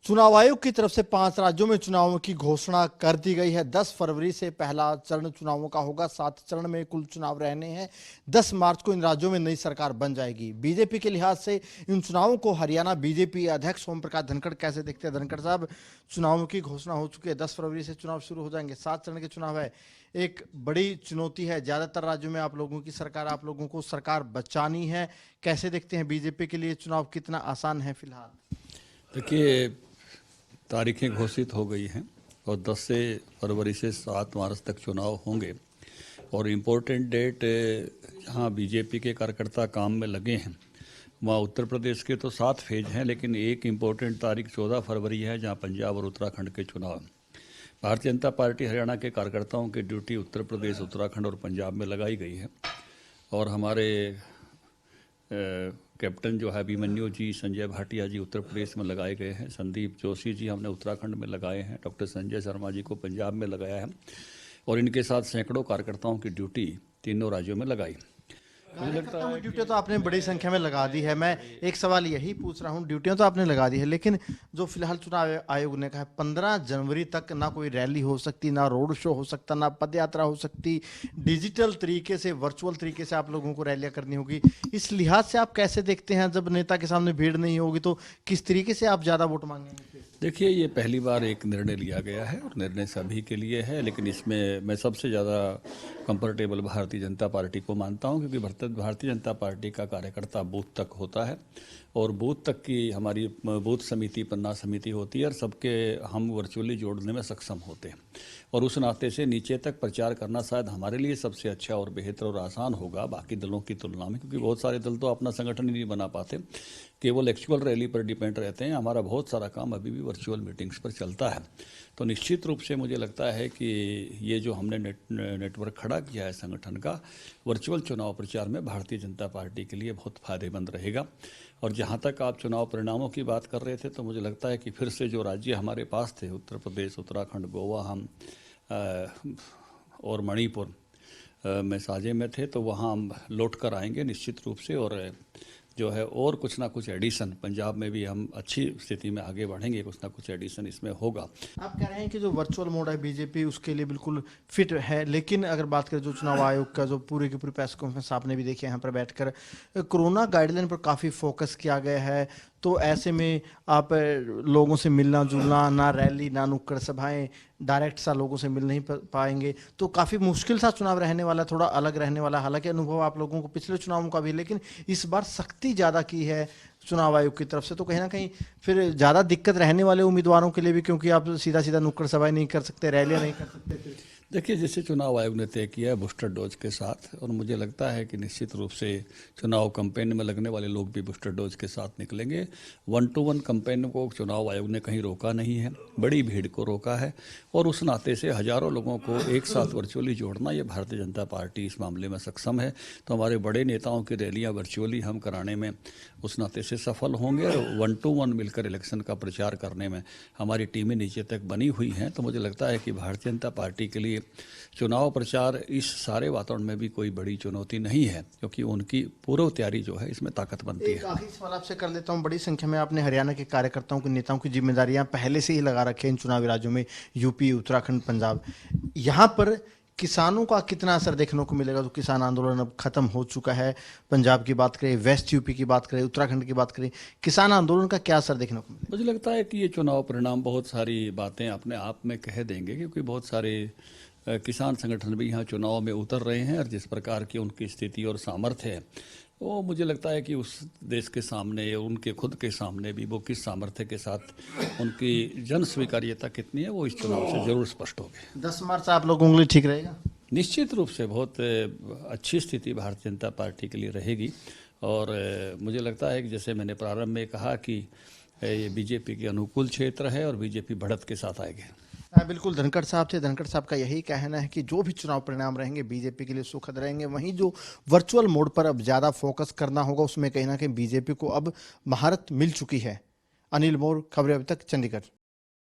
चुनाव आयोग की तरफ से 5 राज्यों में चुनावों की घोषणा कर दी गई है। 10 फरवरी से पहला चरण चुनावों का होगा। 7 चरण में कुल चुनाव रहने हैं। 10 मार्च को इन राज्यों में नई सरकार बन जाएगी। बीजेपी के लिहाज से इन चुनावों को हरियाणा बीजेपी अध्यक्ष ओम प्रकाश धनखड़ कैसे देखते हैं? धनखड़ साहब, चुनावों की घोषणा हो चुकी है, 10 फरवरी से चुनाव शुरू हो जाएंगे, 7 चरण के चुनाव है। एक बड़ी चुनौती है, ज्यादातर राज्यों में आप लोगों की सरकार, आप लोगों को सरकार बचानी है। कैसे देखते हैं बीजेपी के लिए चुनाव कितना आसान है फिलहाल? देखिए, तारीखें घोषित हो गई हैं और 10 से फरवरी से 7 मार्च तक चुनाव होंगे। और इम्पोर्टेंट डेट जहाँ बीजेपी के कार्यकर्ता काम में लगे हैं वहाँ उत्तर प्रदेश के तो 7 फेज हैं, लेकिन एक इम्पोर्टेंट तारीख 14 फरवरी है जहाँ पंजाब और उत्तराखंड के चुनाव हैं। भारतीय जनता पार्टी हरियाणा के कार्यकर्ताओं की ड्यूटी उत्तर प्रदेश, उत्तराखंड और पंजाब में लगाई गई है। और हमारे कैप्टन जो है अभिमन्यु जी, संजय भाटिया जी उत्तर प्रदेश में लगाए गए हैं, संदीप जोशी जी हमने उत्तराखंड में लगाए हैं, डॉक्टर संजय शर्मा जी को पंजाब में लगाया है और इनके साथ सैकड़ों कार्यकर्ताओं की ड्यूटी तीनों राज्यों में लगाई। मुझे लगता है ड्यूटियां तो आपने बड़ी संख्या में लगा दी है। मैं एक सवाल यही पूछ रहा हूं, ड्यूटियां तो आपने लगा दी है, लेकिन जो फिलहाल चुनाव आयोग ने कहा है 15 जनवरी तक ना कोई रैली हो सकती, ना रोड शो हो सकता, ना पद यात्रा हो सकती, डिजिटल तरीके से, वर्चुअल तरीके से आप लोगों को रैलियां करनी होगी। इस लिहाज से आप कैसे देखते हैं, जब नेता के सामने भीड़ नहीं होगी तो किस तरीके से आप ज्यादा वोट मांगेंगे? देखिए, ये पहली बार एक निर्णय लिया गया है और निर्णय सभी के लिए है, लेकिन इसमें मैं सबसे ज़्यादा कंफर्टेबल भारतीय जनता पार्टी को मानता हूं, क्योंकि भारतीय जनता पार्टी का कार्यकर्ता बूथ तक होता है और बूथ तक की हमारी बूथ समिति, पन्ना समिति होती है और सबके हम वर्चुअली जोड़ने में सक्षम होते हैं। और उस नाते से नीचे तक प्रचार करना शायद हमारे लिए सबसे अच्छा और बेहतर और आसान होगा बाकी दलों की तुलना में, क्योंकि बहुत सारे दल तो अपना संगठन ही नहीं बना पाते, केवल एक्चुअल रैली पर डिपेंड रहते हैं। हमारा बहुत सारा काम अभी भी वर्चुअल मीटिंग्स पर चलता है। तो निश्चित रूप से मुझे लगता है कि ये जो हमने नेटवर्क खड़ा किया है संगठन का, वर्चुअल चुनाव प्रचार में भारतीय जनता पार्टी के लिए बहुत फायदेमंद रहेगा। और जहाँ तक आप चुनाव परिणामों की बात कर रहे थे, तो मुझे लगता है कि फिर से जो राज्य हमारे पास थे, उत्तर प्रदेश, उत्तराखंड, गोवा, हम और मणिपुर में साझे में थे, तो वहाँ हम लौट कर आएंगे निश्चित रूप से। और जो है और कुछ ना कुछ एडिशन, पंजाब में भी हम अच्छी स्थिति में आगे बढ़ेंगे, कुछ ना कुछ एडिशन इसमें होगा। आप कह रहे हैं कि जो वर्चुअल मोड है बीजेपी उसके लिए बिल्कुल फिट है, लेकिन अगर बात करें जो चुनाव आयोग का जो पूरी की पूरी प्रेस कॉन्फ्रेंस आपने भी देखी यहाँ पर बैठकर, कोरोना गाइडलाइन पर काफ़ी फोकस किया गया है, तो ऐसे में आप लोगों से मिलना जुलना, ना रैली ना नुक्कड़ सभाएं, डायरेक्ट सा लोगों से मिल नहीं पाएंगे, तो काफ़ी मुश्किल सा चुनाव रहने वाला, थोड़ा अलग रहने वाला। हालांकि अनुभव आप लोगों को पिछले चुनावों का भी, लेकिन इस बार सख्ती ज़्यादा की है चुनाव आयोग की तरफ से, तो कहीं ना कहीं फिर ज़्यादा दिक्कत रहने वाले उम्मीदवारों के लिए भी, क्योंकि आप सीधा सीधा नुक्कड़ सभाएं नहीं कर सकते, रैलियाँ नहीं कर सकते। देखिए, जैसे चुनाव आयोग ने तय किया है बूस्टर डोज के साथ, और मुझे लगता है कि निश्चित रूप से चुनाव कैंपेन में लगने वाले लोग भी बूस्टर डोज के साथ निकलेंगे। 1-to-1 कैंपेन को चुनाव आयोग ने कहीं रोका नहीं है, बड़ी भीड़ को रोका है। और उस नाते से हजारों लोगों को एक साथ वर्चुअली जोड़ना, ये भारतीय जनता पार्टी इस मामले में सक्षम है। तो हमारे बड़े नेताओं की रैलियाँ वर्चुअली हम कराने में उस नाते से सफल होंगे। और 1-to-1 मिलकर इलेक्शन का प्रचार करने में हमारी टीमें नीचे तक बनी हुई हैं। तो मुझे लगता है कि भारतीय जनता पार्टी के लिए चुनाव प्रचार इस सारे वातावरण में भी कोई बड़ी चुनौती नहीं है, क्योंकि उनकी पूर्व तैयारी जो है इसमें ताकत बनती है। एक आखिरी सवाल आपसे कर लेता हूं, बड़ी संख्या में आपने हरियाणा के कार्यकर्ताओं के नेताओं की जिम्मेदारियां पहले से ही लगा रखी हैं इन चुनावी राज्यों में, यूपी, उत्तराखंड, पंजाब। यहाँ पर किसानों का कितना असर देखने को मिलेगा? तो किसान आंदोलन अब खत्म हो चुका है, पंजाब की बात करें, वेस्ट यूपी की बात करें, उत्तराखंड की बात करें, किसान आंदोलन का क्या असर देखने को मिलेगा? मुझे लगता है कि ये चुनाव परिणाम बहुत सारी बातें अपने आप में कह देंगे, क्योंकि बहुत सारे किसान संगठन भी यहाँ चुनाव में उतर रहे हैं और जिस प्रकार की उनकी स्थिति और सामर्थ्य है, वो मुझे लगता है कि उस देश के सामने, उनके खुद के सामने भी वो किस सामर्थ्य के साथ, उनकी जन स्वीकार्यता कितनी है, वो इस चुनाव से जरूर स्पष्ट होगी। 10 मार्च आप लोगों के लिए ठीक रहेगा? निश्चित रूप से बहुत अच्छी स्थिति भारतीय जनता पार्टी के लिए रहेगी। और मुझे लगता है कि जैसे मैंने प्रारंभ में कहा कि ये बीजेपी के अनुकूल क्षेत्र है और बीजेपी बढ़त के साथ आएगी। बिल्कुल, धनखड़ साहब थे। धनखड़ साहब का यही कहना है कि जो भी चुनाव परिणाम रहेंगे बीजेपी के लिए सुखद रहेंगे। वहीं जो वर्चुअल मोड पर अब ज़्यादा फोकस करना होगा, उसमें कहीं ना कहीं बीजेपी को अब महारत मिल चुकी है। अनिल मोर, खबरें अभी तक, चंडीगढ़।